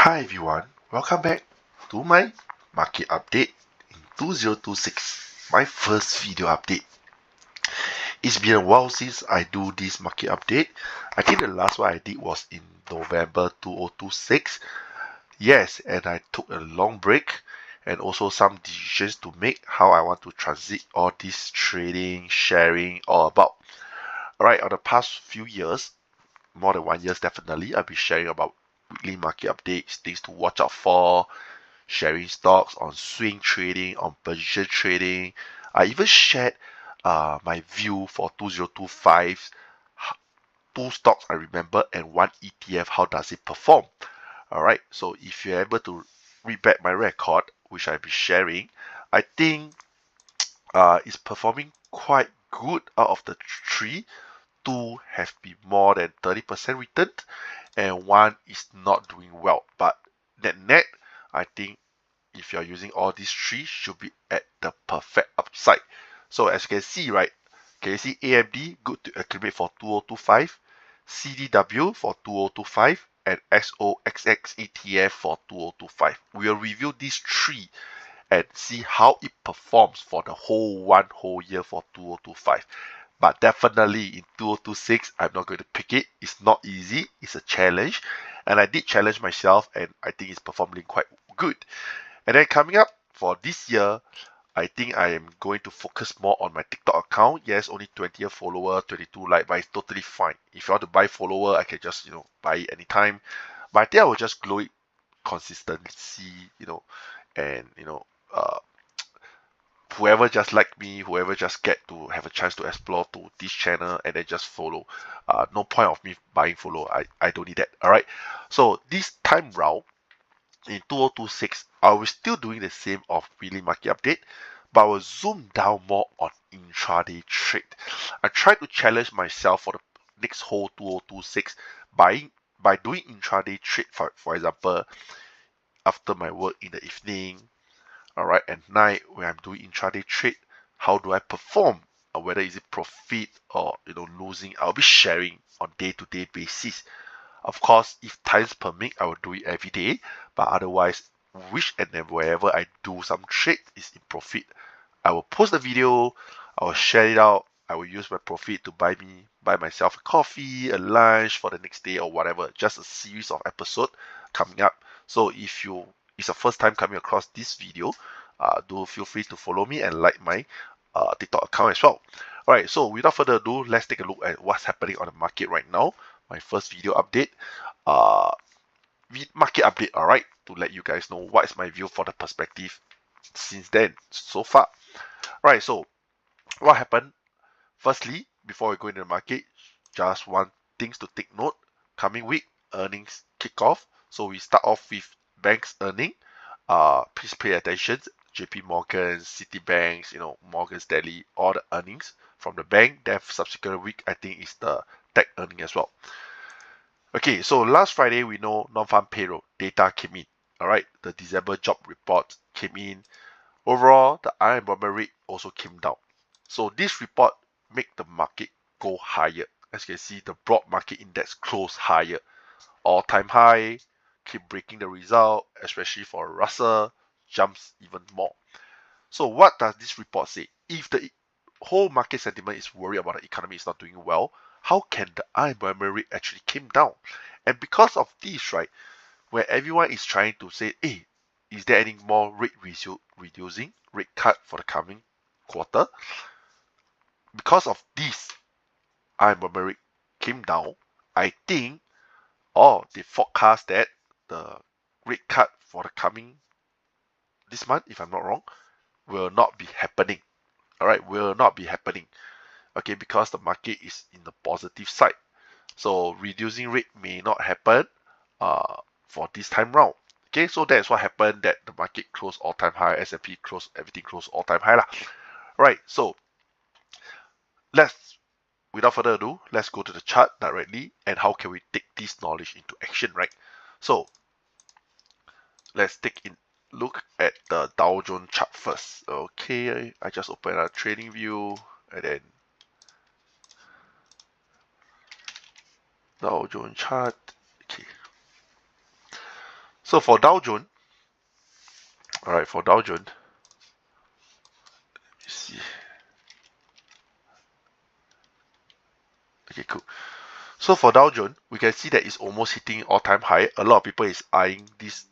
Hi everyone, welcome back to my market update in 2026, my first video update. It's been a while since I do this market update. I think the last one I did was in November 2026. Yes, and I took a long break and also some decisions to make how I want to transit all this trading, sharing, all about. Alright, on the past few years, more than 1 year definitely, I've been sharing about weekly market updates, things to watch out for, sharing stocks on swing trading, on position trading. I even shared my view for 2025, two stocks I remember, and one ETF. How does it perform? All right. So if you're able to read back my record, which I'll be sharing, I think it's performing quite good. Out of the three, two have been more than 30% return, and one is not doing well. But net, I think if you're using all these three, should be at the perfect upside. So as you can see, right, can you see AMD good to accumulate for 2025, CDW for 2025, and SOXX ETF for 2025. We'll review these three and see how it performs for the one whole year for 2025. But definitely in 2026, I'm not going to pick it. It's not easy. It's a challenge. And I did challenge myself, and I think it's performing quite good. And then coming up for this year, I think I am going to focus more on my TikTok account. Yes, only 20 follower, 22 like, but it's totally fine. If you want to buy follower, I can just, buy it anytime. But I think I will just grow it consistency, and, whoever just like me, whoever just get to have a chance to explore to this channel and then just follow. No point of me buying follow. I don't need that. All right. So this time round, in 2026, I was still doing the same of weekly market update, but I will zoom down more on intraday trade. I try to challenge myself for the next whole 2026 by doing intraday trade. For example, after my work in the evening, all right, at night when I'm doing intraday trade, how do I perform? Or whether is it profit or losing, I'll be sharing on day-to-day basis. Of course, if times permit, I will do it every day. But otherwise, which and then wherever I do some trade is in profit, I will post the video, I will share it out, I will use my profit to buy myself a coffee, a lunch for the next day or whatever. Just a series of episode coming up. So if it's the first time coming across this video, do feel free to follow me and like my TikTok account as well. Alright, so without further ado, let's take a look at what's happening on the market right now. My first video update, uh, market update, alright, to let you guys know what is my view for the perspective since then, so far. Alright, so what happened? Firstly, before we go into the market, just one things to take note. Coming week, earnings kick off. So we start off with banks earning. Please pay attention. JPMorgan, Citibank, Morgan Stanley, all the earnings from the bank. Then subsequent week, I think is the tech earning as well. Okay, so last Friday we know non-farm payroll data came in. All right, the December job report came in. Overall, the unemployment rate also came down. So this report make the market go higher. As you can see, the broad market index closed higher. All-time high, keep breaking the result, especially for Russell, jumps even more. So what does this report say? If the whole market sentiment is worried about the economy is not doing well, how can the unemployment rate actually came down? And because of this, right, where everyone is trying to say, hey, is there any more rate reducing, rate cut for the coming quarter? Because of this, unemployment rate came down. I think, or they forecast that the rate cut for the coming this month, if I'm not wrong, will not be happening. All right, will not be happening. Okay, because the market is in the positive side. So reducing rate may not happen for this time round. Okay, so that's what happened, that the market closed all-time high, S&P closed, everything closed all-time high lah. Right, so without further ado, let's go to the chart directly and how can we take this knowledge into action, right? So let's look at the Dow Jones chart first. Okay, I just open a trading view and then Dow Jones chart. Okay. So for Dow Jones, all right, for Dow Jones, you see, okay, cool. So for Dow Jones, we can see that it's almost hitting all-time high. A lot of people is eyeing this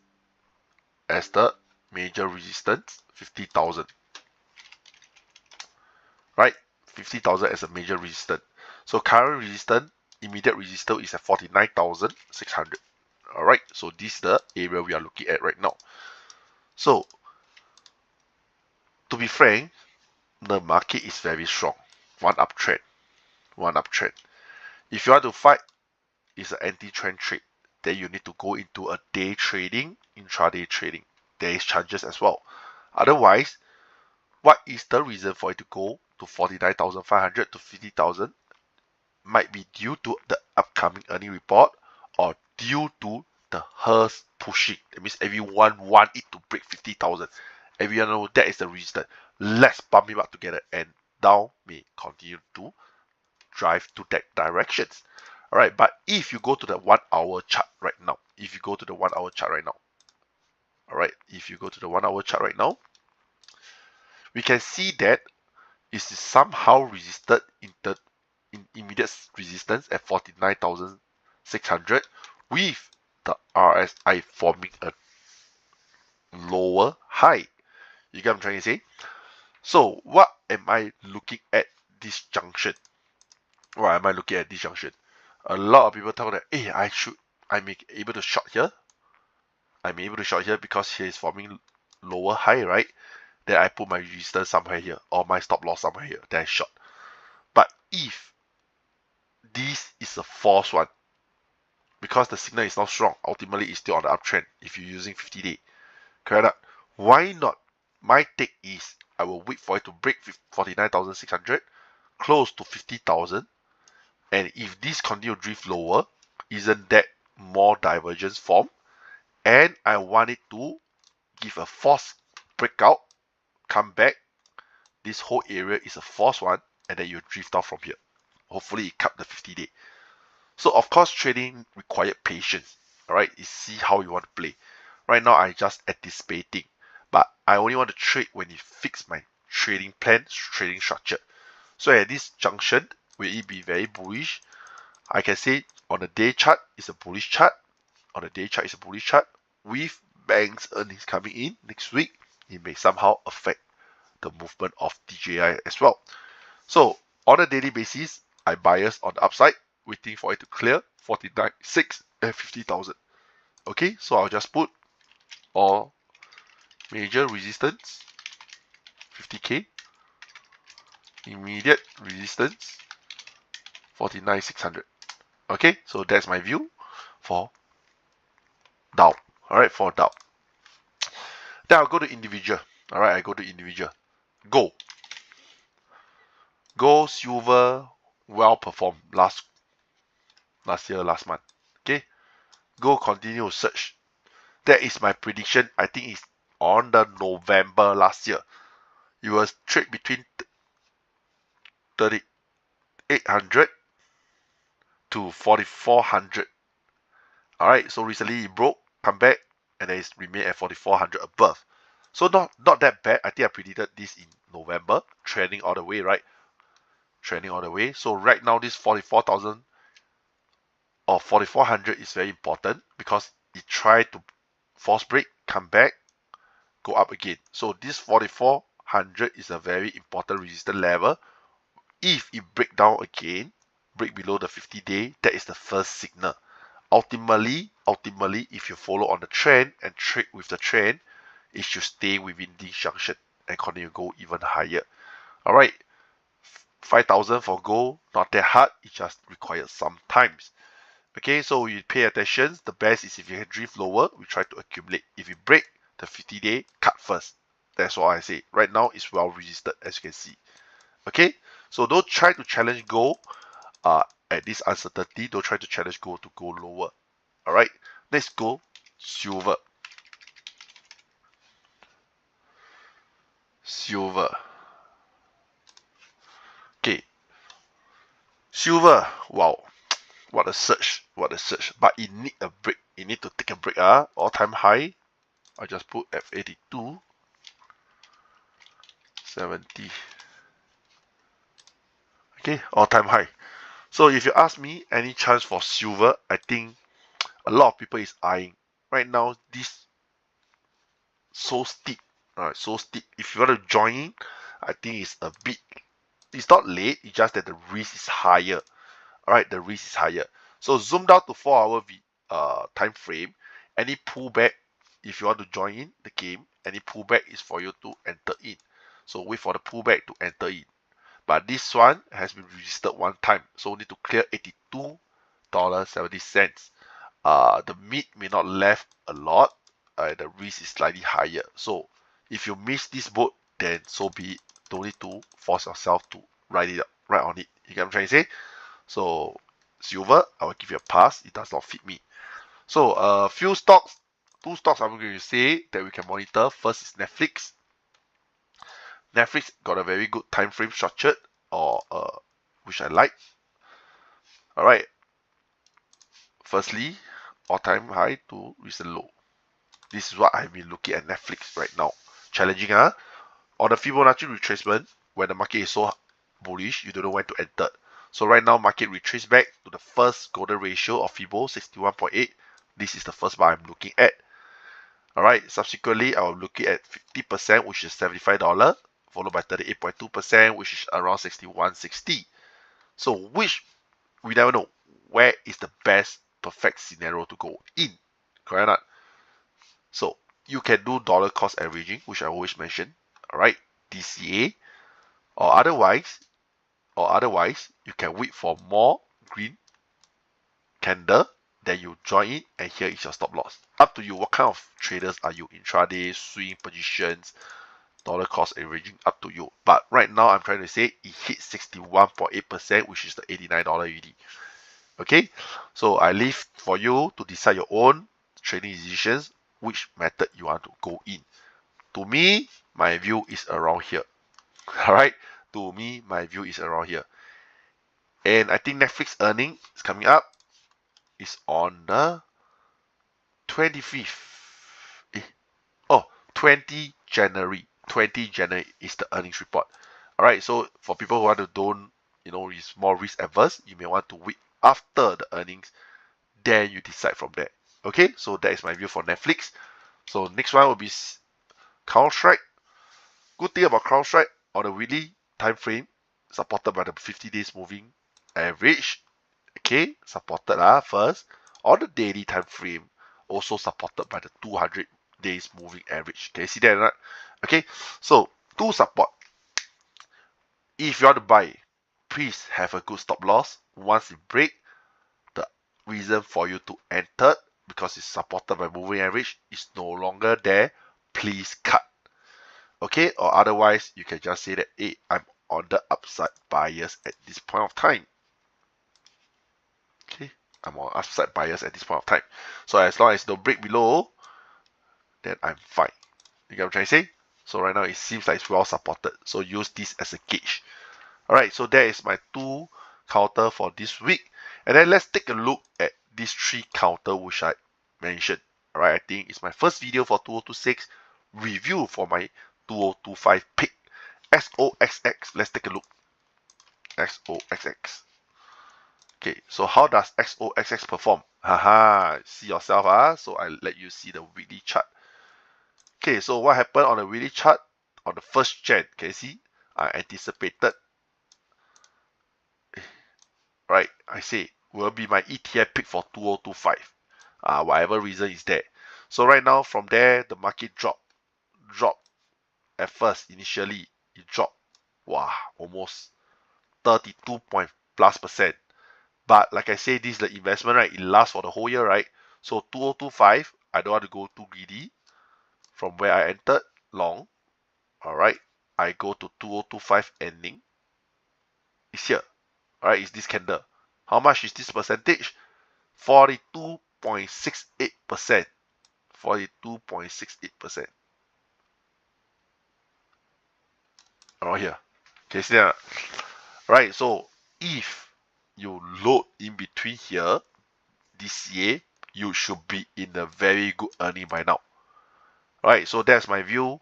as the major resistance, 50,000, right? 50,000 as a major resistance. So current resistance, immediate resistance is at 49,600. All right, so this is the area we are looking at right now. So to be frank, the market is very strong. One uptrend, one uptrend. If you want to fight, it's an anti-trend trade. Then you need to go into a day trading, intraday trading. There is chances as well. Otherwise, what is the reason for it to go to 49,500 to 50,000? Might be due to the upcoming earning report or due to the hers pushing. That means everyone want it to break 50,000. Everyone know that is the reason. Let's pump it up together and Dow may continue to drive to that directions. All right, but if you go to the 1 hour chart right now, if you go to the 1 hour chart right now, all right, if you go to the 1 hour chart right now, we can see that it is somehow resisted in the immediate resistance at 49,600 with the RSI forming a lower high. You get what I'm trying to say? So what am I looking at this junction? Why am I looking at this junction? A lot of people tell that, hey, I'm able to short here. I'm able to short here because here is forming lower high, right? Then I put my resistance somewhere here or my stop loss somewhere here. Then I short. But if this is a false one, because the signal is not strong, ultimately it's still on the uptrend if you're using 50-day. Correct? Why not? My take is I will wait for it to break 49,600, close to 50,000, and if this continue to drift lower, isn't that more divergence form? And I want it to give a false breakout, come back. This whole area is a false one, and then you drift off from here. Hopefully it cut the 50-day. So of course trading required patience. Alright, you see how you want to play. Right now I just anticipating, but I only want to trade when it fix my trading plan, trading structure. So at this junction, will it be very bullish? I can say on the day chart it's a bullish chart. On the day chart it's a bullish chart. With banks earnings coming in next week, it may somehow affect the movement of DJI as well. So on a daily basis, I bias on the upside, waiting for it to clear 49.6 and 50,000. Okay, so I'll just put all major resistance 50k, immediate resistance 49,600. Okay, so that's my view for Dow. Alright, for Dow. Then I'll go to individual. Alright, I go to individual. Gold. Gold, silver, well performed last year, last month. Okay, gold continue to surge. That is my prediction. I think it's on the November last year. It was trade between 3,800 to 4,400. Alright, so recently it broke, come back, and then it's remained at 4,400 above. So not that bad. I think I predicted this in November, trending all the way, right? Trending all the way. So right now this 44,000 or 4,400 is very important because it tried to false break, come back, go up again. So this 4,400 is a very important resistance level. If it break down again, break below the 50-day, that is the first signal. Ultimately, if you follow on the trend and trade with the trend, it should stay within this junction and continue to go even higher. All right, 5,000 for gold, not that hard. It just requires some times. Okay, so you pay attention. The best is if you can drift lower, we try to accumulate. If you break the 50-day, cut first. That's what I say. Right now, it's well resisted, as you can see. Okay, so don't try to challenge gold at this uncertainty. Don't try to challenge gold to go lower. All right, let's go silver. Silver. Okay, silver. Wow, what a surge, what a surge. But it need a break. It need to take a break. break, all-time high. I just put F82, 70. Okay, all-time high. So if you ask me any chance for silver, I think a lot of people is eyeing. Right now, this so steep. Alright, so steep. If you want to join in, I think it's a bit, it's not late, it's just that the risk is higher. Alright, the risk is higher. So zoom down to 4 hour time frame. Any pullback, if you want to join in the game, any pullback is for you to enter in. So wait for the pullback to enter in. But this one has been registered one time, so need to clear $82.70. The mid may not left a lot. The risk is slightly higher. So if you miss this boat, then so be it. Don't need to force yourself to ride on it. You get what I'm trying to say? So silver, I will give you a pass. It does not fit me. So two stocks I'm going to say that we can monitor. First is Netflix. Netflix got a very good time frame structured, or which I like. All right. Firstly, all-time high to recent low. This is what I've been looking at Netflix right now. Challenging, on the Fibonacci retracement, when the market is so bullish, you don't know when to enter. So right now, market retrace back to the first golden ratio of Fibo, 61.8. This is the first bar I'm looking at. All right. Subsequently, I will look at 50%, which is $75, followed by 38.2%, which is around 61.60. So which we never know where is the best perfect scenario to go in. Correct or not? So you can do dollar cost averaging, which I always mention. All right, DCA, or otherwise, you can wait for more green candle, then you join in, and here is your stop loss. Up to you. What kind of traders are you? Intraday, swing positions, dollar cost averaging, up to you. But right now, I'm trying to say it hit 61.8%, which is the $89 UD. Okay, so I leave for you to decide your own trading decisions, which method you want to go in. To me, my view is around here. All right, to me, my view is around here. And I think Netflix earning is coming up. Is on the 25th. 20 January. 20 January is the earnings report. All right, so for people who want to don't, is more risk averse, you may want to wait after the earnings, then you decide from there. Okay, so that is my view for Netflix. So next one will be CrowdStrike. Good thing about CrowdStrike, on the weekly time frame, supported by the 50 days moving average. Okay, supported first. On the daily time frame, also supported by the 200 days moving average. Can you see that or not? Okay, so to support, if you want to buy, please have a good stop loss. Once it break, the reason for you to enter, because it's supported by moving average, is no longer there, please cut. Okay, or otherwise you can just say that, hey, I'm on the upside bias at this point of time. Okay, I'm on upside bias at this point of time. So as long as it don't break below, then I'm fine. You get what I'm trying to say? So right now it seems like it's well supported. So use this as a gauge. Alright, so that is my 2 counter for this week. And then let's take a look at these 3 counter which I mentioned. Alright, I think it's my first video for 2026 review for my 2025 pick. XOXX. Let's take a look. XOXX. Okay, so how does XOXX perform? Haha, see yourself, so I let you see the weekly chart. Okay, so what happened on the weekly chart on the 1st Jan? Can you see? I anticipated, right? I say will be my ETF pick for 2025. Whatever reason is there. So right now from there the market dropped at first. Initially it dropped, almost 32+ %. But like I say, this is the investment, right? It lasts for the whole year, right? So 2025, I don't want to go too greedy. From where I entered long, all right, I go to 2025 ending. It's here, all right? It's this candle. How much is this percentage? 42.68%. 42.68%. Around here. Okay, see that? Right. So if you load in between here, DCA, you should be in a very good earning by now. Right, so that's my view.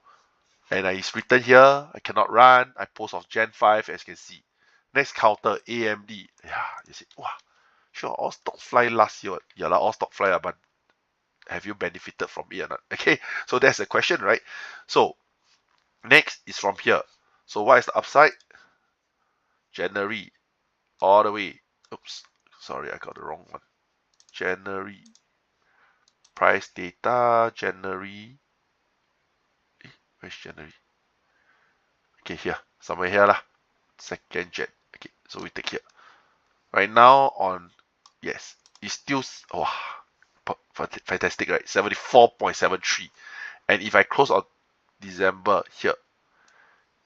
And it's written here, I cannot run. I post of Gen 5, as you can see. Next counter, AMD. Yeah, you see, wow, sure, all stock fly last year. Yeah, all stock fly, but have you benefited from it or not? Okay, so that's the question, right? So next is from here. So what is the upside? January, all the way. Oops, sorry, I got the wrong one. January, price data, January. Where's January? Okay, here, somewhere here lah. Second Jan. Okay, so we take here. Right now on, yes, it's still, wow, fantastic, right? 74.73. And if I close on December here,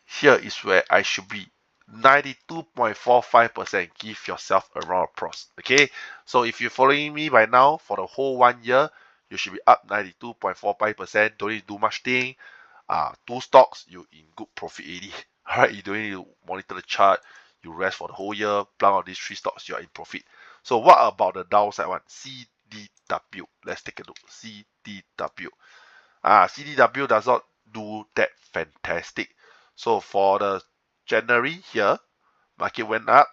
here is where I should be. 92.45%. Give yourself a round of applause. Okay, so if you're following me by now for the whole 1 year, you should be up 92.45%. Don't need to do much thing. Two stocks, you in good profit already. All right, you don't need to monitor the chart. You rest for the whole year. Plug on these three stocks, you are in profit. So what about the downside one? CDW. Let's take a look. CDW. CDW does not do that fantastic. So for the January here, market went up,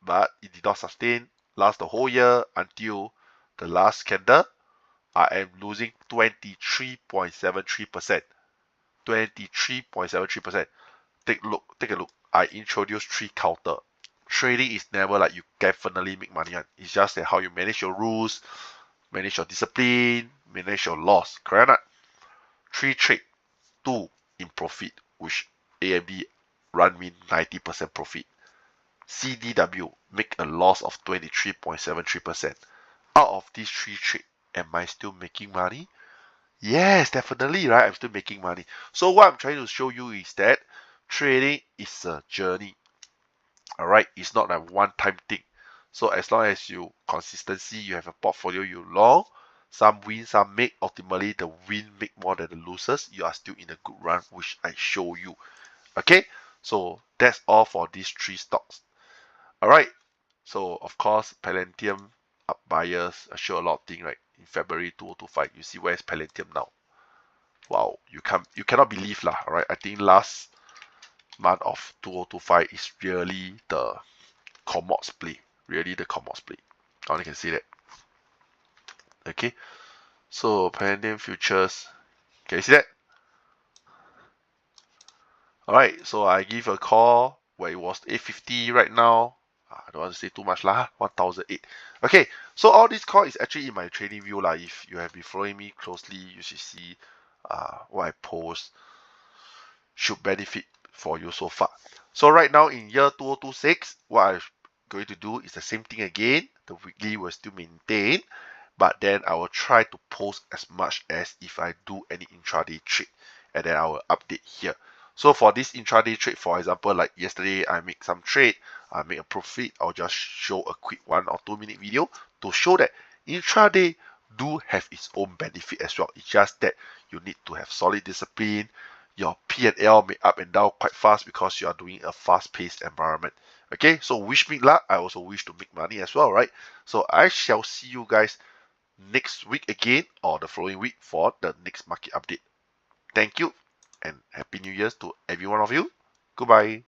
but it did not sustain. Last the whole year until the last candle. I am losing 23.73%. 23.73%. Take a look. I introduced 3 counter. Trading is never like you definitely make money on. It's just that how you manage your rules, manage your discipline, manage your loss. Correct or not? 3 trade, 2 in profit, which AMD run me 90% profit. CDW make a loss of 23.73%. Out of these 3 trades, am I still making money? Yes, definitely, right? I'm still making money. So what I'm trying to show you is that trading is a journey. All right, it's not a one-time thing. So as long as you consistency, you have a portfolio you long, some win, some make. Ultimately, the win make more than the losers. You are still in a good run, which I show you. Okay, so that's all for these 3 stocks. All right. So of course, Palladium up buyers show a lot of things, right? In February 2025, you see where's Palladium now. Wow, you cannot believe lah. All right, I think last month of 2025 is really the commods play, really the commods play. Now you can see that. Okay, so Palladium futures, can you see that? All right, so I give a call where it was 850 right now. I don't want to say too much lah, 1008. Okay, so all this call is actually in my trading view lah. If you have been following me closely, you should see what I post should benefit for you so far. So right now in year 2026, what I'm going to do is the same thing again. The weekly will still maintain, but then I will try to post as much as if I do any intraday trade, and then I will update here. So for this intraday trade, for example, like yesterday I make some trade, I make a profit, I'll just show a quick 1 or 2 minute video to show that intraday do have its own benefit as well. It's just that you need to have solid discipline. Your P&L may up and down quite fast because you are doing a fast-paced environment. Okay, so wish me luck. I also wish to make money as well, right? So I shall see you guys next week again or the following week for the next market update. Thank you and Happy New Year's to every one of you. Goodbye.